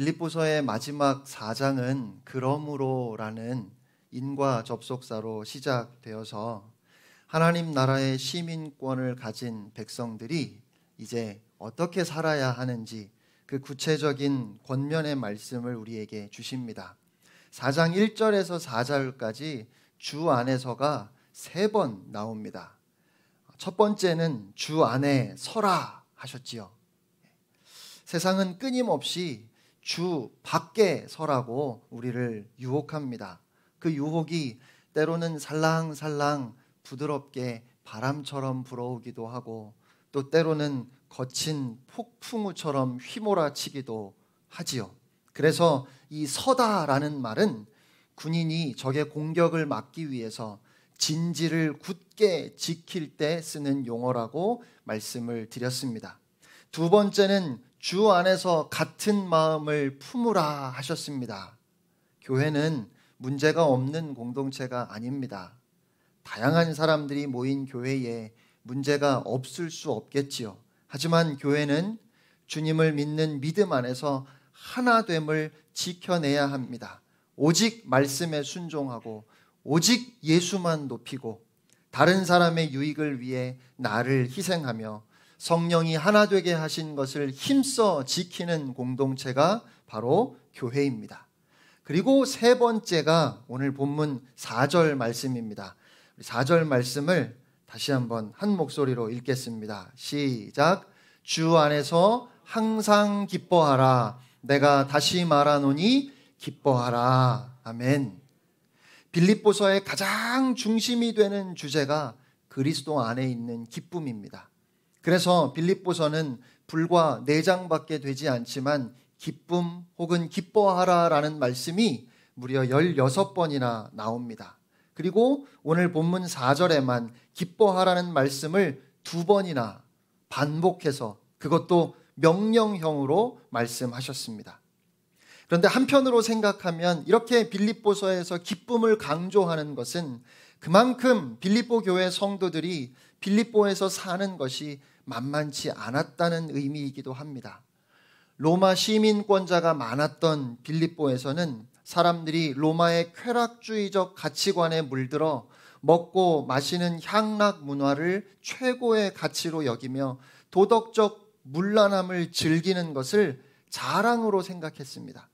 빌립보서의 마지막 4장은 그러므로라는 인과 접속사로 시작되어서 하나님 나라의 시민권을 가진 백성들이 이제 어떻게 살아야 하는지 그 구체적인 권면의 말씀을 우리에게 주십니다. 4장 1절에서 4절까지 주 안에서가 3번 나옵니다. 첫 번째는 주 안에 서라 하셨지요. 세상은 끊임없이 주 밖에 서라고 우리를 유혹합니다. 그 유혹이 때로는 살랑살랑 부드럽게 바람처럼 불어오기도 하고 또 때로는 거친 폭풍우처럼 휘몰아치기도 하지요. 그래서 이 서다라는 말은 군인이 적의 공격을 막기 위해서 진지를 굳게 지킬 때 쓰는 용어라고 말씀을 드렸습니다. 두 번째는 주 안에서 같은 마음을 품으라 하셨습니다. 교회는 문제가 없는 공동체가 아닙니다. 다양한 사람들이 모인 교회에 문제가 없을 수 없겠지요. 하지만 교회는 주님을 믿는 믿음 안에서 하나됨을 지켜내야 합니다. 오직 말씀에 순종하고 오직 예수만 높이고 다른 사람의 유익을 위해 나를 희생하며 성령이 하나 되게 하신 것을 힘써 지키는 공동체가 바로 교회입니다. 그리고 세 번째가 오늘 본문 4절 말씀입니다. 4절 말씀을 다시 한번 한 목소리로 읽겠습니다. 시작. 주 안에서 항상 기뻐하라. 내가 다시 말하노니 기뻐하라. 아멘. 빌립보서의 가장 중심이 되는 주제가 그리스도 안에 있는 기쁨입니다. 그래서 빌립보서는 불과 4장밖에 되지 않지만 기쁨 혹은 기뻐하라라는 말씀이 무려 16번이나 나옵니다. 그리고 오늘 본문 4절에만 기뻐하라는 말씀을 2번이나 반복해서 그것도 명령형으로 말씀하셨습니다. 그런데 한편으로 생각하면 이렇게 빌립보서에서 기쁨을 강조하는 것은 그만큼 빌립보 교회 성도들이 빌립보에서 사는 것이 만만치 않았다는 의미이기도 합니다. 로마 시민권자가 많았던 빌립보에서는 사람들이 로마의 쾌락주의적 가치관에 물들어 먹고 마시는 향락 문화를 최고의 가치로 여기며 도덕적 문란함을 즐기는 것을 자랑으로 생각했습니다.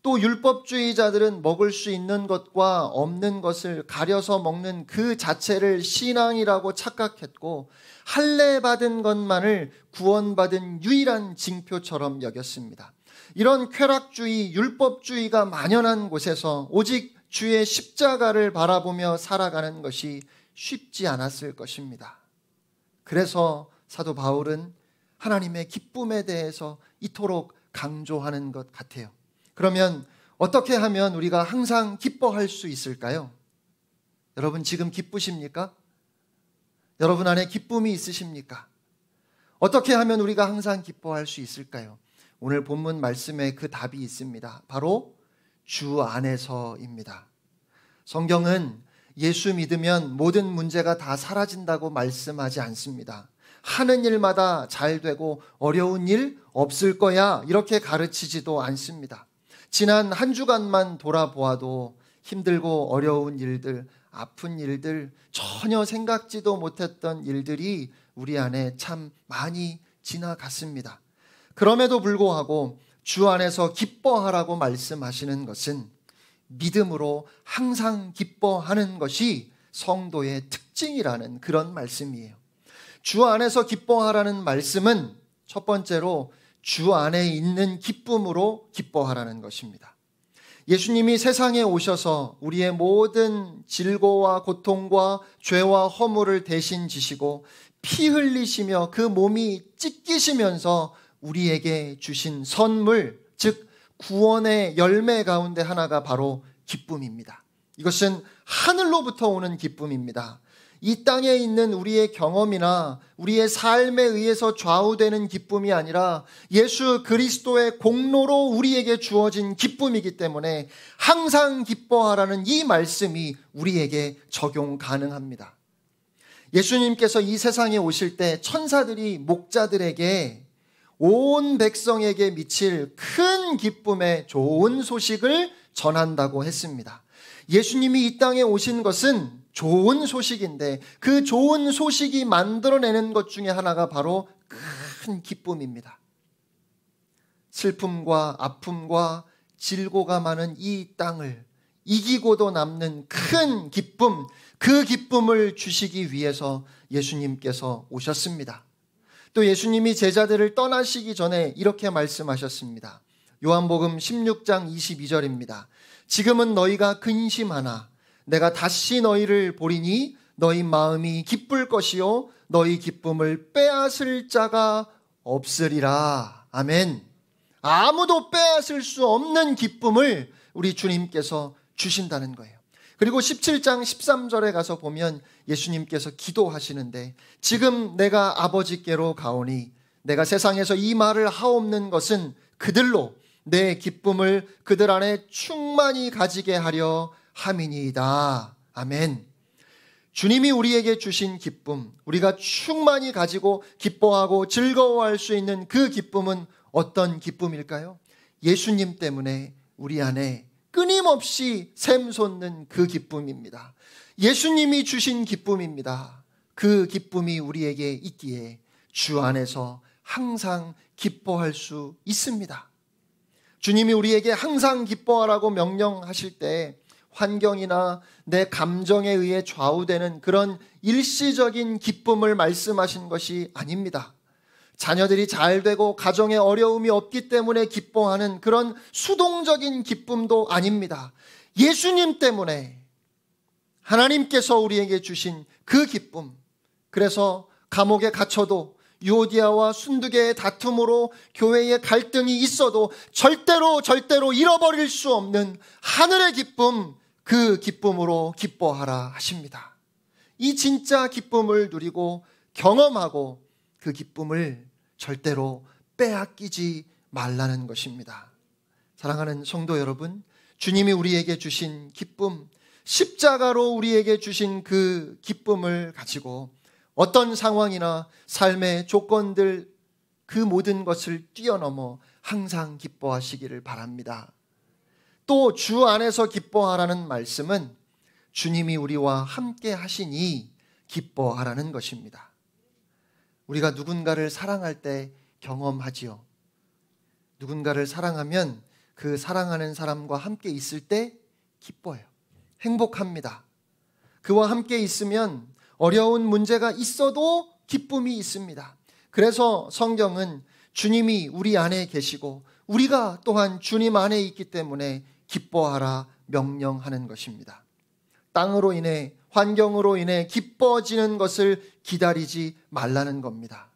또 율법주의자들은 먹을 수 있는 것과 없는 것을 가려서 먹는 그 자체를 신앙이라고 착각했고 할례받은 것만을 구원받은 유일한 징표처럼 여겼습니다. 이런 쾌락주의, 율법주의가 만연한 곳에서 오직 주의 십자가를 바라보며 살아가는 것이 쉽지 않았을 것입니다. 그래서 사도 바울은 하나님의 기쁨에 대해서 이토록 강조하는 것 같아요. 그러면 어떻게 하면 우리가 항상 기뻐할 수 있을까요? 여러분 지금 기쁘십니까? 여러분 안에 기쁨이 있으십니까? 어떻게 하면 우리가 항상 기뻐할 수 있을까요? 오늘 본문 말씀에 그 답이 있습니다. 바로 주 안에서입니다. 성경은 예수 믿으면 모든 문제가 다 사라진다고 말씀하지 않습니다. 하는 일마다 잘 되고 어려운 일 없을 거야 이렇게 가르치지도 않습니다. 지난 한 주간만 돌아보아도 힘들고 어려운 일들, 아픈 일들, 전혀 생각지도 못했던 일들이 우리 안에 참 많이 지나갔습니다. 그럼에도 불구하고 주 안에서 기뻐하라고 말씀하시는 것은 믿음으로 항상 기뻐하는 것이 성도의 특징이라는 그런 말씀이에요. 주 안에서 기뻐하라는 말씀은 첫 번째로 주 안에 있는 기쁨으로 기뻐하라는 것입니다. 예수님이 세상에 오셔서 우리의 모든 질고와 고통과 죄와 허물을 대신 지시고 피 흘리시며 그 몸이 찢기시면서 우리에게 주신 선물, 즉 구원의 열매 가운데 하나가 바로 기쁨입니다. 이것은 하늘로부터 오는 기쁨입니다. 이 땅에 있는 우리의 경험이나 우리의 삶에 의해서 좌우되는 기쁨이 아니라 예수 그리스도의 공로로 우리에게 주어진 기쁨이기 때문에 항상 기뻐하라는 이 말씀이 우리에게 적용 가능합니다. 예수님께서 이 세상에 오실 때 천사들이 목자들에게 온 백성에게 미칠 큰 기쁨의 좋은 소식을 전한다고 했습니다. 예수님이 이 땅에 오신 것은 좋은 소식인데 그 좋은 소식이 만들어내는 것 중에 하나가 바로 큰 기쁨입니다. 슬픔과 아픔과 질고가 많은 이 땅을 이기고도 남는 큰 기쁨, 그 기쁨을 주시기 위해서 예수님께서 오셨습니다. 또 예수님이 제자들을 떠나시기 전에 이렇게 말씀하셨습니다. 요한복음 16장 22절입니다. 지금은 너희가 근심하나 내가 다시 너희를 보리니 너희 마음이 기쁠 것이요 너희 기쁨을 빼앗을 자가 없으리라. 아멘. 아무도 빼앗을 수 없는 기쁨을 우리 주님께서 주신다는 거예요. 그리고 17장 13절에 가서 보면 예수님께서 기도하시는데 지금 내가 아버지께로 가오니 내가 세상에서 이 말을 하옵는 것은 그들로 내 기쁨을 그들 안에 충만히 가지게 하려 함이니이다. 아멘. 주님이 우리에게 주신 기쁨, 우리가 충만히 가지고 기뻐하고 즐거워할 수 있는 그 기쁨은 어떤 기쁨일까요? 예수님 때문에 우리 안에 끊임없이 샘솟는 그 기쁨입니다. 예수님이 주신 기쁨입니다. 그 기쁨이 우리에게 있기에 주 안에서 항상 기뻐할 수 있습니다. 주님이 우리에게 항상 기뻐하라고 명령하실 때 환경이나 내 감정에 의해 좌우되는 그런 일시적인 기쁨을 말씀하신 것이 아닙니다. 자녀들이 잘 되고 가정에 어려움이 없기 때문에 기뻐하는 그런 수동적인 기쁨도 아닙니다. 예수님 때문에 하나님께서 우리에게 주신 그 기쁨, 그래서 감옥에 갇혀도 유오디아와 순두개의 다툼으로 교회에 갈등이 있어도 절대로 잃어버릴 수 없는 하늘의 기쁨, 그 기쁨으로 기뻐하라 하십니다. 이 진짜 기쁨을 누리고 경험하고 그 기쁨을 절대로 빼앗기지 말라는 것입니다. 사랑하는 성도 여러분, 주님이 우리에게 주신 기쁨, 십자가로 우리에게 주신 그 기쁨을 가지고 어떤 상황이나 삶의 조건들 그 모든 것을 뛰어넘어 항상 기뻐하시기를 바랍니다. 또 주 안에서 기뻐하라는 말씀은 주님이 우리와 함께 하시니 기뻐하라는 것입니다. 우리가 누군가를 사랑할 때 경험하지요. 누군가를 사랑하면 그 사랑하는 사람과 함께 있을 때 기뻐요. 행복합니다. 그와 함께 있으면 어려운 문제가 있어도 기쁨이 있습니다. 그래서 성경은 주님이 우리 안에 계시고 우리가 또한 주님 안에 있기 때문에 기뻐하라 명령하는 것입니다. 땅으로 인해, 환경으로 인해 기뻐지는 것을 기다리지 말라는 겁니다.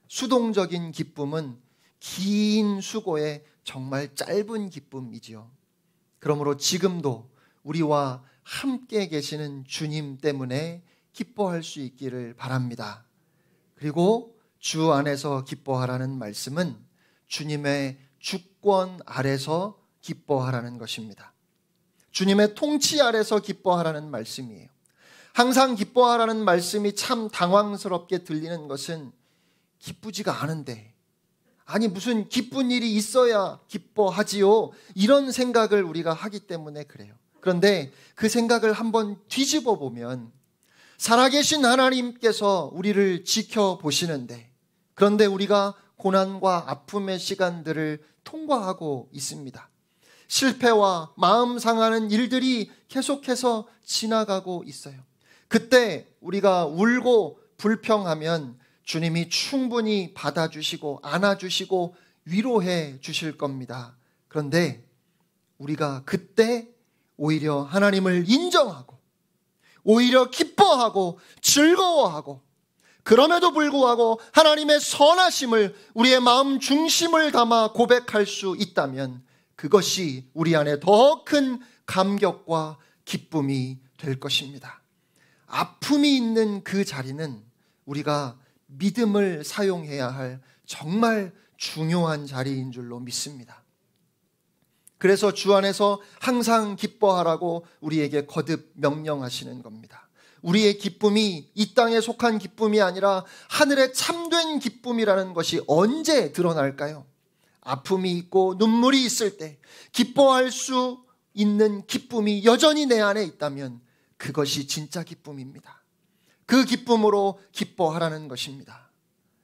수동적인 기쁨은 긴 수고에 정말 짧은 기쁨이지요. 그러므로 지금도 우리와 함께 계시는 주님 때문에 기뻐할 수 있기를 바랍니다. 그리고 주 안에서 기뻐하라는 말씀은 주님의 주권 아래서 기뻐하라는 것입니다. 주님의 통치 아래서 기뻐하라는 말씀이에요. 항상 기뻐하라는 말씀이 참 당황스럽게 들리는 것은 기쁘지가 않은데, 아니 무슨 기쁜 일이 있어야 기뻐하지요, 이런 생각을 우리가 하기 때문에 그래요. 그런데 그 생각을 한번 뒤집어 보면 살아계신 하나님께서 우리를 지켜보시는데, 그런데 우리가 고난과 아픔의 시간들을 통과하고 있습니다. 실패와 마음 상하는 일들이 계속해서 지나가고 있어요. 그때 우리가 울고 불평하면 주님이 충분히 받아주시고 안아주시고 위로해 주실 겁니다. 그런데 우리가 그때 오히려 하나님을 인정하고 오히려 기뻐하고 즐거워하고, 그럼에도 불구하고 하나님의 선하심을 우리의 마음 중심을 담아 고백할 수 있다면 그것이 우리 안에 더 큰 감격과 기쁨이 될 것입니다. 아픔이 있는 그 자리는 우리가 믿음을 사용해야 할 정말 중요한 자리인 줄로 믿습니다. 그래서 주 안에서 항상 기뻐하라고 우리에게 거듭 명령하시는 겁니다. 우리의 기쁨이 이 땅에 속한 기쁨이 아니라 하늘의 참된 기쁨이라는 것이 언제 드러날까요? 아픔이 있고 눈물이 있을 때 기뻐할 수 있는 기쁨이 여전히 내 안에 있다면 그것이 진짜 기쁨입니다. 그 기쁨으로 기뻐하라는 것입니다.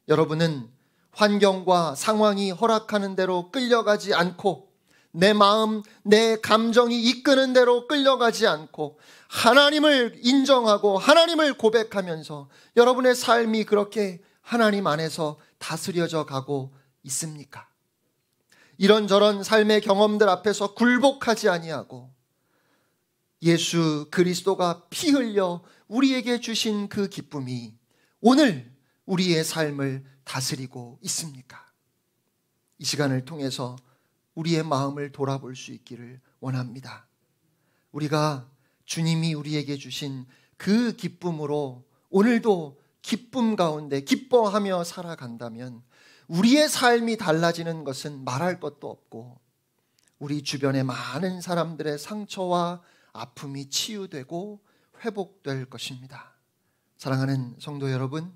여러분은 환경과 상황이 허락하는 대로 끌려가지 않고 내 마음, 내 감정이 이끄는 대로 끌려가지 않고 하나님을 인정하고 하나님을 고백하면서 여러분의 삶이 그렇게 하나님 안에서 다스려져 가고 있습니까? 이런저런 삶의 경험들 앞에서 굴복하지 아니하고 예수 그리스도가 피 흘려 우리에게 주신 그 기쁨이 오늘 우리의 삶을 다스리고 있습니까? 이 시간을 통해서 우리의 마음을 돌아볼 수 있기를 원합니다. 우리가 주님이 우리에게 주신 그 기쁨으로 오늘도 기쁨 가운데 기뻐하며 살아간다면 우리의 삶이 달라지는 것은 말할 것도 없고 우리 주변의 많은 사람들의 상처와 아픔이 치유되고 회복될 것입니다. 사랑하는 성도 여러분,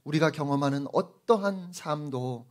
우리가 경험하는 어떠한 삶도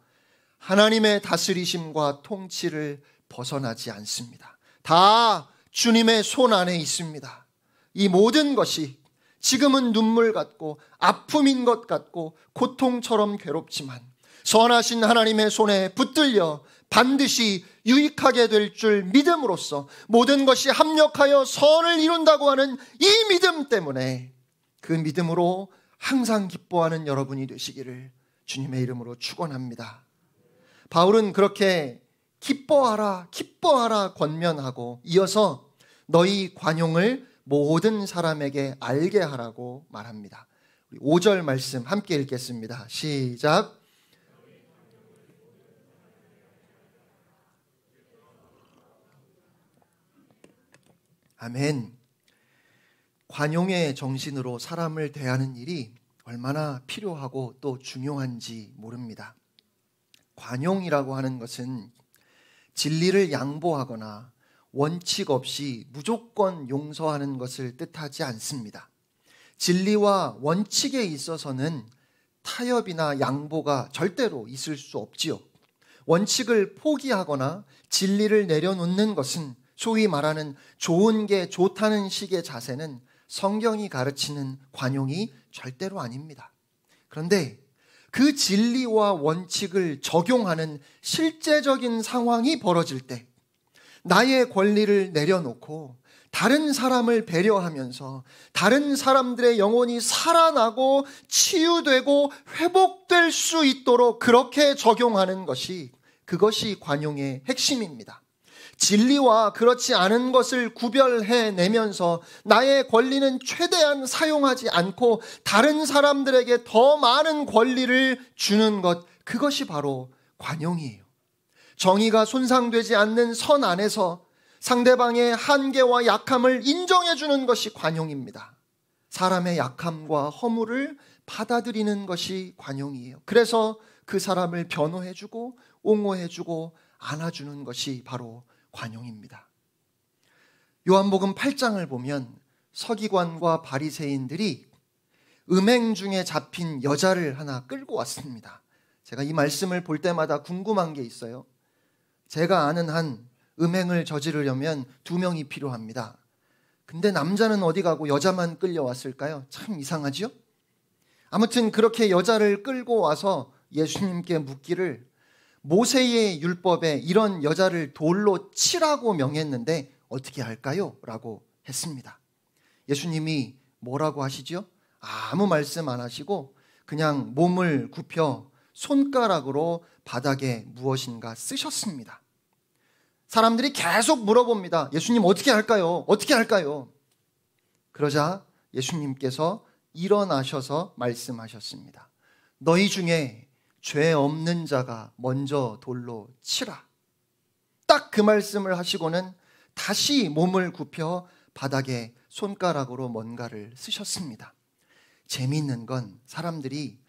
하나님의 다스리심과 통치를 벗어나지 않습니다. 다 주님의 손 안에 있습니다. 이 모든 것이 지금은 눈물 같고 아픔인 것 같고 고통처럼 괴롭지만 선하신 하나님의 손에 붙들려 반드시 유익하게 될 줄 믿음으로써 모든 것이 합력하여 선을 이룬다고 하는 이 믿음 때문에 그 믿음으로 항상 기뻐하는 여러분이 되시기를 주님의 이름으로 축원합니다. 바울은 그렇게 기뻐하라 기뻐하라 권면하고 이어서 너희 관용을 모든 사람에게 알게 하라고 말합니다. 5절 말씀 함께 읽겠습니다. 시작. 아멘. 관용의 정신으로 사람을 대하는 일이 얼마나 필요하고 또 중요한지 모릅니다. 관용이라고 하는 것은 진리를 양보하거나 원칙 없이 무조건 용서하는 것을 뜻하지 않습니다. 진리와 원칙에 있어서는 타협이나 양보가 절대로 있을 수 없지요. 원칙을 포기하거나 진리를 내려놓는 것은 소위 말하는 좋은 게 좋다는 식의 자세는 성경이 가르치는 관용이 절대로 아닙니다. 그런데 그 진리와 원칙을 적용하는 실제적인 상황이 벌어질 때 나의 권리를 내려놓고 다른 사람을 배려하면서 다른 사람들의 영혼이 살아나고 치유되고 회복될 수 있도록 그렇게 적용하는 것이 그것이 관용의 핵심입니다. 진리와 그렇지 않은 것을 구별해내면서 나의 권리는 최대한 사용하지 않고 다른 사람들에게 더 많은 권리를 주는 것, 그것이 바로 관용이에요. 정의가 손상되지 않는 선 안에서 상대방의 한계와 약함을 인정해주는 것이 관용입니다. 사람의 약함과 허물을 받아들이는 것이 관용이에요. 그래서 그 사람을 변호해주고 옹호해주고 안아주는 것이 바로 관용입니다. 요한복음 8장을 보면 서기관과 바리새인들이 음행 중에 잡힌 여자를 하나 끌고 왔습니다. 제가 이 말씀을 볼 때마다 궁금한 게 있어요. 제가 아는 한 음행을 저지르려면 2명이 필요합니다. 근데 남자는 어디 가고 여자만 끌려왔을까요? 참 이상하죠? 아무튼 그렇게 여자를 끌고 와서 예수님께 묻기를 모세의 율법에 이런 여자를 돌로 치라고 명했는데 어떻게 할까요? 라고 했습니다. 예수님이 뭐라고 하시죠? 아무 말씀 안 하시고 그냥 몸을 굽혀 손가락으로 바닥에 무엇인가 쓰셨습니다. 사람들이 계속 물어봅니다. 예수님 어떻게 할까요? 어떻게 할까요? 그러자 예수님께서 일어나셔서 말씀하셨습니다. 너희 중에 죄 없는 자가 먼저 돌로 치라. 딱 그 말씀을 하시고는 다시 몸을 굽혀 바닥에 손가락으로 뭔가를 쓰셨습니다. 재미있는 건 사람들이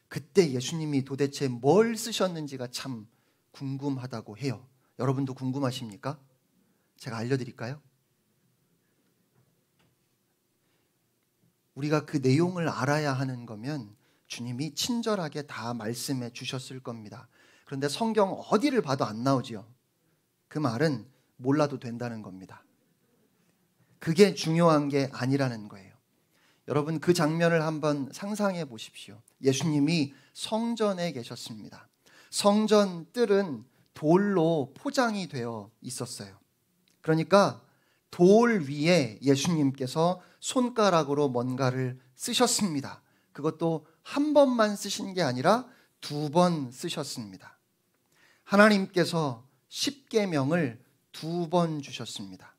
그때 예수님이 도대체 뭘 쓰셨는지가 참 궁금하다고 해요. 여러분도 궁금하십니까? 제가 알려드릴까요? 우리가 그 내용을 알아야 하는 거면 주님이 친절하게 다 말씀해 주셨을 겁니다. 그런데 성경 어디를 봐도 안 나오지요. 그 말은 몰라도 된다는 겁니다. 그게 중요한 게 아니라는 거예요. 여러분, 그 장면을 한번 상상해 보십시오. 예수님이 성전에 계셨습니다. 성전 뜰은 돌로 포장이 되어 있었어요. 그러니까 돌 위에 예수님께서 손가락으로 뭔가를 쓰셨습니다. 그것도 한 번만 쓰신 게 아니라 2번 쓰셨습니다. 하나님께서 십계명을 2번 주셨습니다.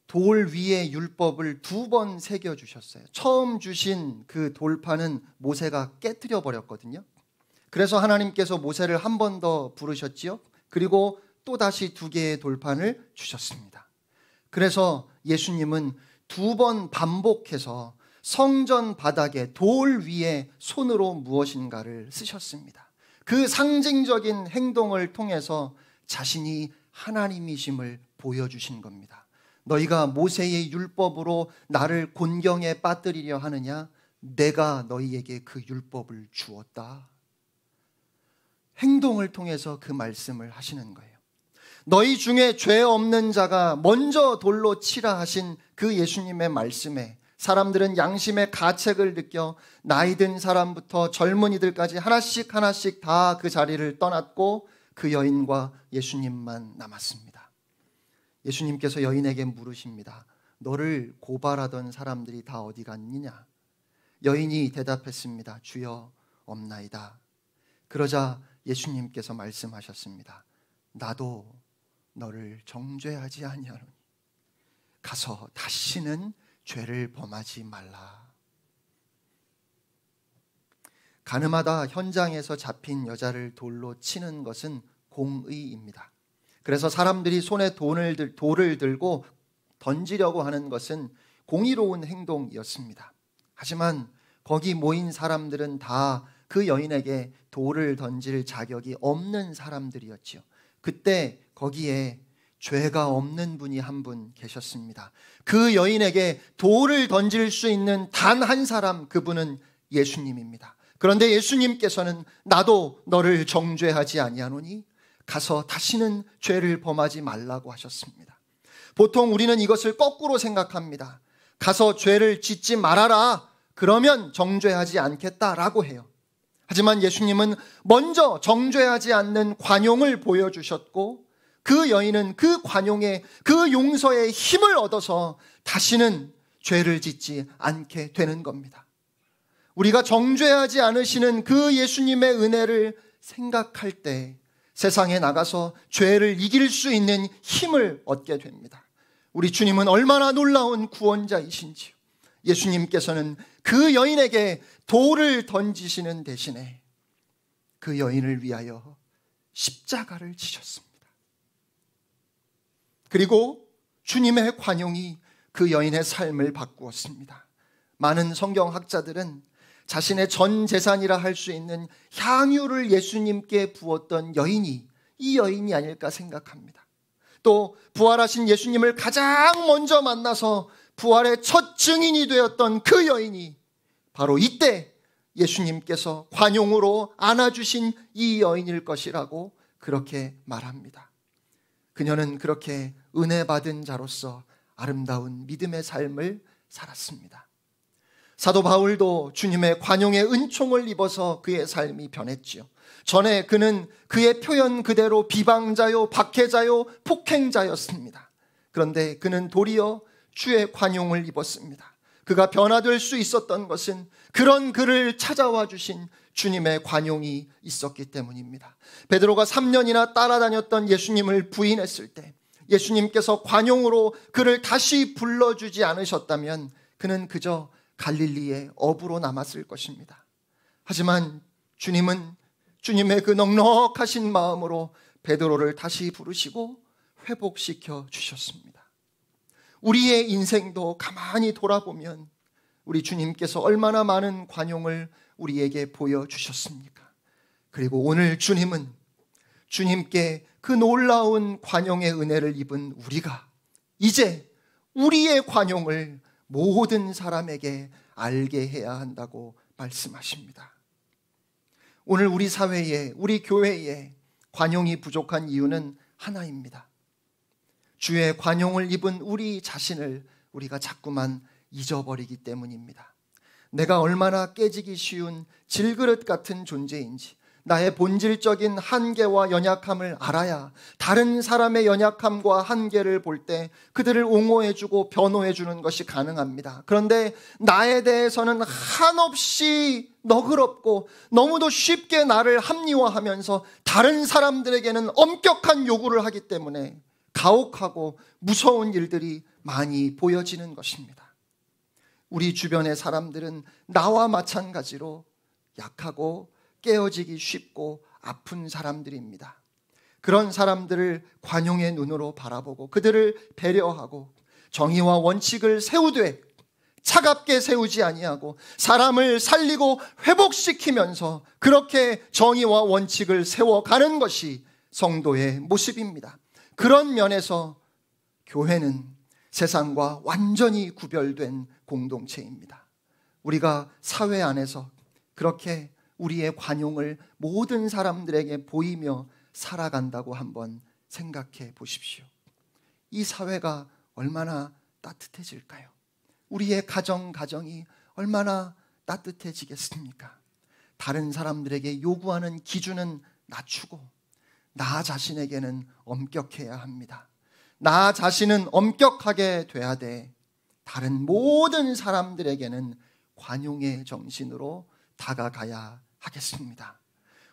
돌 위에 율법을 2번 새겨주셨어요. 처음 주신 그 돌판은 모세가 깨트려 버렸거든요. 그래서 하나님께서 모세를 한 번 더 부르셨지요. 그리고 또다시 2개의 돌판을 주셨습니다. 그래서 예수님은 2번 반복해서 성전 바닥에 돌 위에 손으로 무엇인가를 쓰셨습니다. 그 상징적인 행동을 통해서 자신이 하나님이심을 보여주신 겁니다. 너희가 모세의 율법으로 나를 곤경에 빠뜨리려 하느냐? 내가 너희에게 그 율법을 주었다. 행동을 통해서 그 말씀을 하시는 거예요. 너희 중에 죄 없는 자가 먼저 돌로 치라 하신 그 예수님의 말씀에 사람들은 양심의 가책을 느껴 나이 든 사람부터 젊은이들까지 하나씩 하나씩 다 그 자리를 떠났고 그 여인과 예수님만 남았습니다. 예수님께서 여인에게 물으십니다. 너를 고발하던 사람들이 다 어디 갔느냐? 여인이 대답했습니다. 주여, 없나이다. 그러자 예수님께서 말씀하셨습니다. 나도 너를 정죄하지 아니하노니 가서 다시는 죄를 범하지 말라. 가늠하다 현장에서 잡힌 여자를 돌로 치는 것은 공의입니다. 그래서 사람들이 손에 돌을 들고 던지려고 하는 것은 공의로운 행동이었습니다. 하지만 거기 모인 사람들은 다 그 여인에게 돌을 던질 자격이 없는 사람들이었지요. 그때 거기에 죄가 없는 분이 한 분 계셨습니다. 그 여인에게 돌을 던질 수 있는 단 한 사람, 그분은 예수님입니다. 그런데 예수님께서는 나도 너를 정죄하지 아니하노니 가서 다시는 죄를 범하지 말라고 하셨습니다. 보통 우리는 이것을 거꾸로 생각합니다. 가서 죄를 짓지 말아라. 그러면 정죄하지 않겠다라고 해요. 하지만 예수님은 먼저 정죄하지 않는 관용을 보여주셨고 그 여인은 그 관용에, 그 용서의 힘을 얻어서 다시는 죄를 짓지 않게 되는 겁니다. 우리가 정죄하지 않으시는 그 예수님의 은혜를 생각할 때 세상에 나가서 죄를 이길 수 있는 힘을 얻게 됩니다. 우리 주님은 얼마나 놀라운 구원자이신지요. 예수님께서는 그 여인에게 돌을 던지시는 대신에 그 여인을 위하여 십자가를 지셨습니다. 그리고 주님의 관용이 그 여인의 삶을 바꾸었습니다. 많은 성경학자들은 자신의 전 재산이라 할 수 있는 향유를 예수님께 부었던 여인이 이 여인이 아닐까 생각합니다. 또 부활하신 예수님을 가장 먼저 만나서 부활의 첫 증인이 되었던 그 여인이 바로 이때 예수님께서 관용으로 안아주신 이 여인일 것이라고 그렇게 말합니다. 그녀는 그렇게 은혜 받은 자로서 아름다운 믿음의 삶을 살았습니다. 사도 바울도 주님의 관용의 은총을 입어서 그의 삶이 변했지요. 전에 그는 그의 표현 그대로 비방자요, 박해자요, 폭행자였습니다. 그런데 그는 도리어 주의 관용을 입었습니다. 그가 변화될 수 있었던 것은 그런 그를 찾아와 주신 주님의 관용이 있었기 때문입니다. 베드로가 3년이나 따라다녔던 예수님을 부인했을 때 예수님께서 관용으로 그를 다시 불러주지 않으셨다면 그는 그저 갈릴리의 어부로 남았을 것입니다. 하지만 주님은 주님의 그 넉넉하신 마음으로 베드로를 다시 부르시고 회복시켜 주셨습니다. 우리의 인생도 가만히 돌아보면 우리 주님께서 얼마나 많은 관용을 우리에게 보여주셨습니까? 그리고 오늘 주님은 주님께 그 놀라운 관용의 은혜를 입은 우리가 이제 우리의 관용을 모든 사람에게 알게 해야 한다고 말씀하십니다. 오늘 우리 사회에, 우리 교회에 관용이 부족한 이유는 하나입니다. 주의 관용을 입은 우리 자신을 우리가 자꾸만 잊어버리기 때문입니다. 내가 얼마나 깨지기 쉬운 질그릇 같은 존재인지, 나의 본질적인 한계와 연약함을 알아야 다른 사람의 연약함과 한계를 볼 때 그들을 옹호해주고 변호해주는 것이 가능합니다. 그런데 나에 대해서는 한없이 너그럽고 너무도 쉽게 나를 합리화하면서 다른 사람들에게는 엄격한 요구를 하기 때문에 가혹하고 무서운 일들이 많이 보여지는 것입니다. 우리 주변의 사람들은 나와 마찬가지로 약하고 깨어지기 쉽고 아픈 사람들입니다. 그런 사람들을 관용의 눈으로 바라보고 그들을 배려하고 정의와 원칙을 세우되 차갑게 세우지 아니하고 사람을 살리고 회복시키면서 그렇게 정의와 원칙을 세워가는 것이 성도의 모습입니다. 그런 면에서 교회는 세상과 완전히 구별된 공동체입니다. 우리가 사회 안에서 그렇게 우리의 관용을 모든 사람들에게 보이며 살아간다고 한번 생각해 보십시오. 이 사회가 얼마나 따뜻해질까요? 우리의 가정이 얼마나 따뜻해지겠습니까? 다른 사람들에게 요구하는 기준은 낮추고 나 자신에게는 엄격해야 합니다. 나 자신은 엄격하게 돼야 돼. 다른 모든 사람들에게는 관용의 정신으로 다가가야 하겠습니다.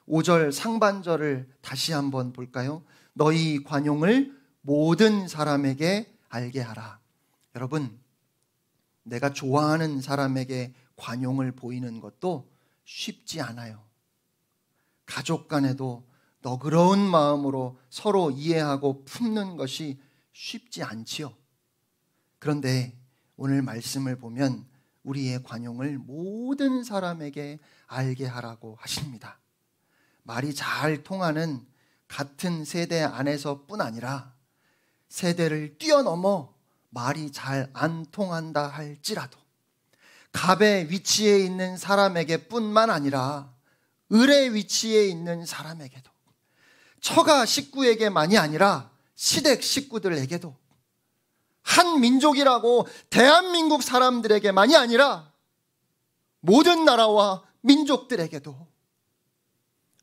5절 상반절을 다시 한번 볼까요? 너희 관용을 모든 사람에게 알게 하라. 여러분, 내가 좋아하는 사람에게 관용을 보이는 것도 쉽지 않아요. 가족 간에도 너그러운 마음으로 서로 이해하고 품는 것이 쉽지 않지요. 그런데 오늘 말씀을 보면 우리의 관용을 모든 사람에게 알게 하라고 하십니다. 말이 잘 통하는 같은 세대 안에서뿐 아니라 세대를 뛰어넘어 말이 잘 안 통한다 할지라도 갑의 위치에 있는 사람에게 뿐만 아니라 을의 위치에 있는 사람에게도, 처가 식구에게만이 아니라 시댁 식구들에게도, 한 민족이라고 대한민국 사람들에게만이 아니라 모든 나라와 민족들에게도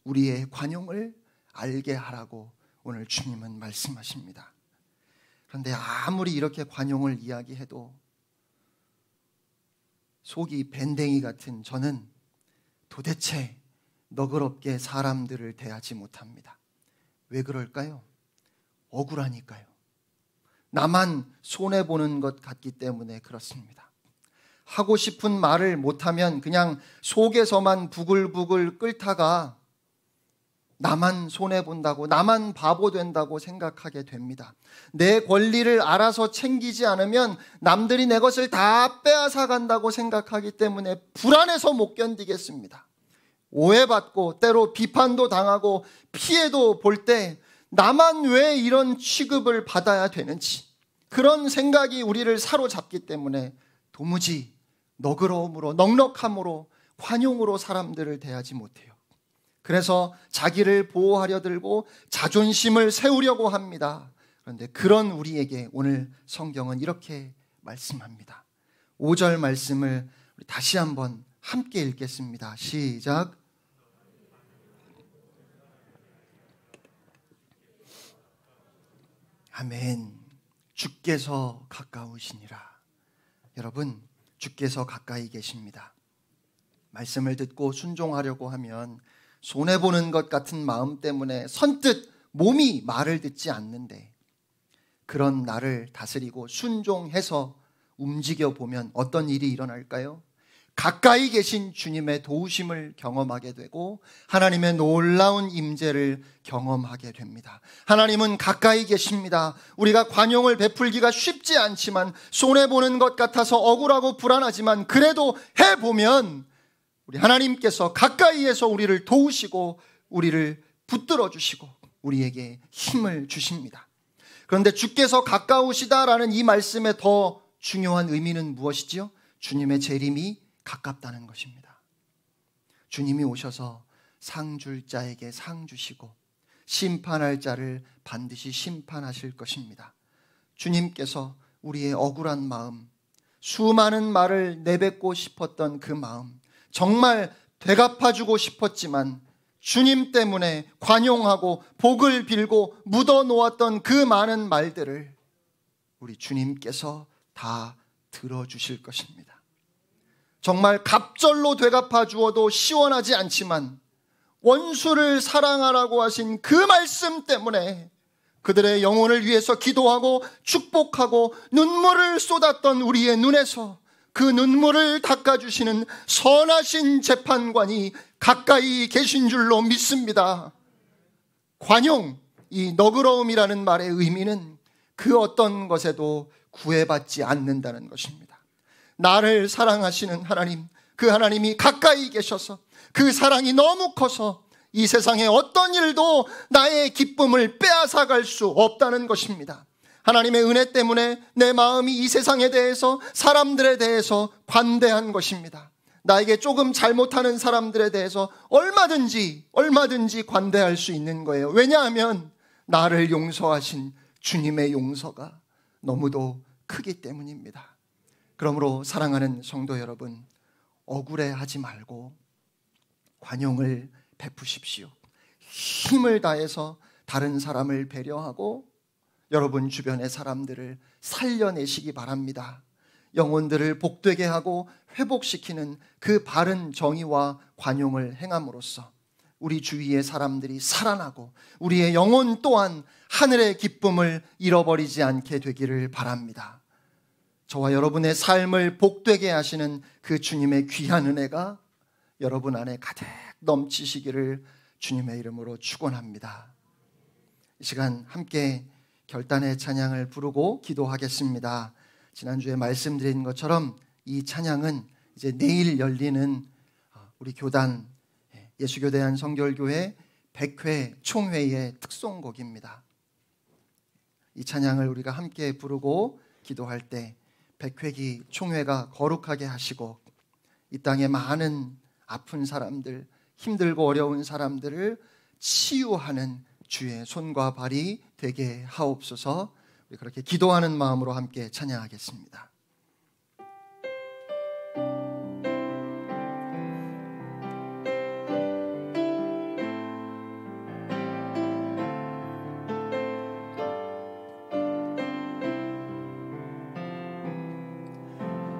우리의 관용을 알게 하라고 오늘 주님은 말씀하십니다. 그런데 아무리 이렇게 관용을 이야기해도 속이 밴댕이 같은 저는 도대체 너그럽게 사람들을 대하지 못합니다. 왜 그럴까요? 억울하니까요. 나만 손해보는 것 같기 때문에 그렇습니다. 하고 싶은 말을 못하면 그냥 속에서만 부글부글 끓다가 나만 손해본다고, 나만 바보 된다고 생각하게 됩니다. 내 권리를 알아서 챙기지 않으면 남들이 내 것을 다 빼앗아 간다고 생각하기 때문에 불안해서 못 견디겠습니다. 오해받고 때로 비판도 당하고 피해도 볼 때 나만 왜 이런 취급을 받아야 되는지, 그런 생각이 우리를 사로잡기 때문에 도무지 너그러움으로, 넉넉함으로, 관용으로 사람들을 대하지 못해요. 그래서 자기를 보호하려 들고 자존심을 세우려고 합니다. 그런데 그런 우리에게 오늘 성경은 이렇게 말씀합니다. 5절 말씀을 다시 한번 함께 읽겠습니다. 시작. 아멘. 주께서 가까우시니라. 여러분, 주께서 가까이 계십니다. 말씀을 듣고 순종하려고 하면 손해보는 것 같은 마음 때문에 선뜻 몸이 말을 듣지 않는데, 그런 나를 다스리고 순종해서 움직여보면 어떤 일이 일어날까요? 가까이 계신 주님의 도우심을 경험하게 되고 하나님의 놀라운 임재를 경험하게 됩니다. 하나님은 가까이 계십니다. 우리가 관용을 베풀기가 쉽지 않지만, 손해보는 것 같아서 억울하고 불안하지만 그래도 해보면 우리 하나님께서 가까이에서 우리를 도우시고 우리를 붙들어 주시고 우리에게 힘을 주십니다. 그런데 주께서 가까우시다라는 이 말씀에 더 중요한 의미는 무엇이지요? 주님의 재림이 가깝다는 것입니다. 주님이 오셔서 상 줄 자에게 상 주시고 심판할 자를 반드시 심판하실 것입니다. 주님께서 우리의 억울한 마음, 수많은 말을 내뱉고 싶었던 그 마음, 정말 되갚아주고 싶었지만 주님 때문에 관용하고 복을 빌고 묻어놓았던 그 많은 말들을 우리 주님께서 다 들어주실 것입니다. 정말 갑절로 되갚아 주어도 시원하지 않지만 원수를 사랑하라고 하신 그 말씀 때문에 그들의 영혼을 위해서 기도하고 축복하고 눈물을 쏟았던 우리의 눈에서 그 눈물을 닦아주시는 선하신 재판관이 가까이 계신 줄로 믿습니다. 관용, 이 너그러움이라는 말의 의미는 그 어떤 것에도 구애받지 않는다는 것입니다. 나를 사랑하시는 하나님, 그 하나님이 가까이 계셔서 그 사랑이 너무 커서 이 세상의 어떤 일도 나의 기쁨을 빼앗아갈 수 없다는 것입니다. 하나님의 은혜 때문에 내 마음이 이 세상에 대해서, 사람들에 대해서 관대한 것입니다. 나에게 조금 잘못하는 사람들에 대해서 얼마든지 관대할 수 있는 거예요. 왜냐하면 나를 용서하신 주님의 용서가 너무도 크기 때문입니다. 그러므로 사랑하는 성도 여러분, 억울해하지 말고 관용을 베푸십시오. 힘을 다해서 다른 사람을 배려하고 여러분 주변의 사람들을 살려내시기 바랍니다. 영혼들을 복되게 하고 회복시키는 그 바른 정의와 관용을 행함으로써 우리 주위의 사람들이 살아나고 우리의 영혼 또한 하늘의 기쁨을 잃어버리지 않게 되기를 바랍니다. 저와 여러분의 삶을 복되게 하시는 그 주님의 귀한 은혜가 여러분 안에 가득 넘치시기를 주님의 이름으로 축원합니다. 이 시간 함께 결단의 찬양을 부르고 기도하겠습니다. 지난주에 말씀드린 것처럼 이 찬양은 이제 내일 열리는 우리 교단 예수교대한 성결교회 100회 총회의 특송곡입니다. 이 찬양을 우리가 함께 부르고 기도할 때 100회기 총회가 거룩하게 하시고 이 땅에 많은 아픈 사람들, 힘들고 어려운 사람들을 치유하는 주의 손과 발이 되게 하옵소서. 우리 그렇게 기도하는 마음으로 함께 찬양하겠습니다.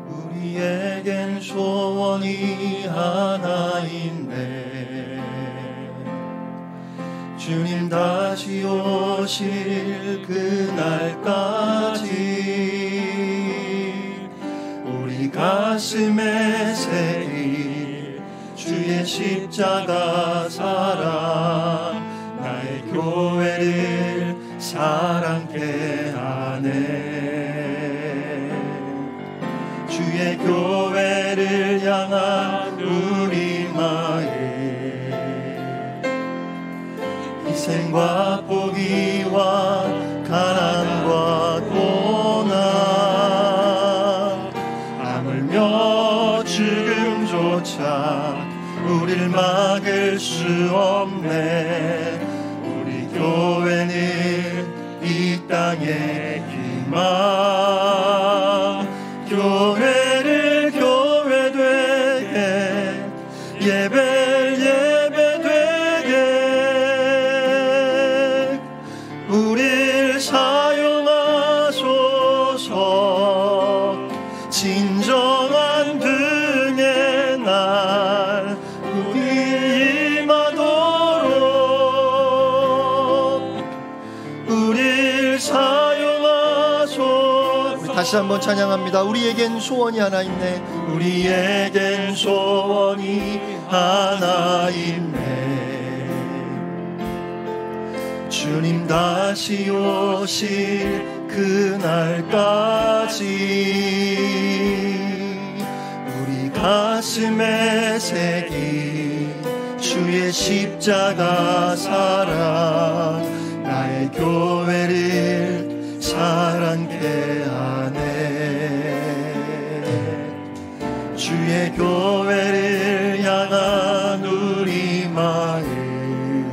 우리에겐 소원이 하나 있네. 주님 다시 오실 그날까지 우리 가슴에 새길 주의 십자가 사랑, 나의 교회를 사랑케 하네. 주의 교회를 향한 우리 마음, 희생과 포기와 가난과 고난, 아물며 죽음조차 우릴 막을 수 없네. 우리 교회는 이 땅의 희망, 교회를 교회 되게, 예배를 예배 되게 우릴 사용하소서. 진정한 등의 날 우리 임하도록 우릴 사용하소서. 다시 한번 찬양합니다. 우리에겐 소원이 하나 있네. 우리에겐 소원이 하나 있네. 주님 다시 오실 그날까지 우리 가슴에 새긴 주의 십자가 사랑, 나의 교회를 사랑케 하네. 주의 교회를 향한 우리 마음,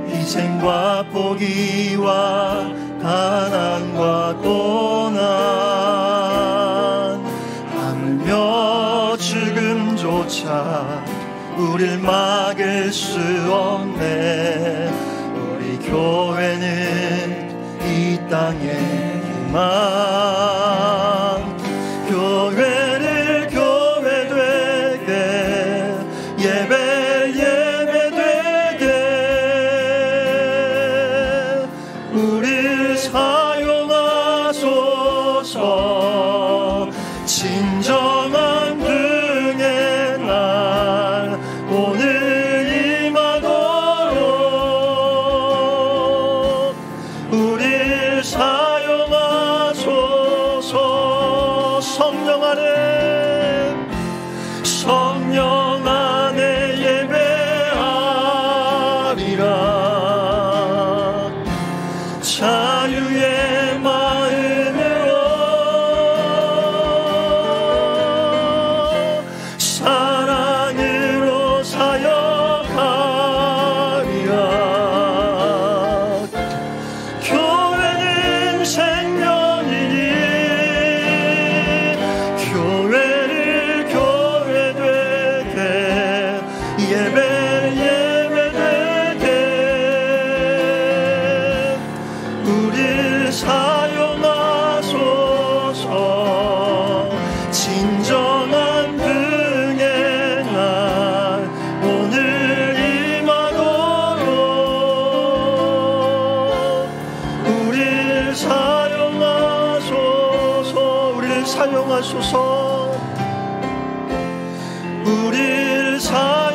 희생과 포기와 가난과 고난, 하물며 죽음조차 우릴 막을 수 없네. 우리 교회는 이 땅의 희망, 교회를 교회 되게, 예배 되게 우릴 사용하소서. 진정한 등의 날 오늘 임하도록 우릴 사용하소서. 성령 안에 예배하리라. 자유의 마음으로 사랑으로 사역하리라. 교회는 생명이니 교회를 교회 되게, 예배 되게 우릴 사용하소서. 진정한 등의 날 오늘 임하도록 우릴 사용하소서. 우릴 사용하소서. 우릴 사용하소서.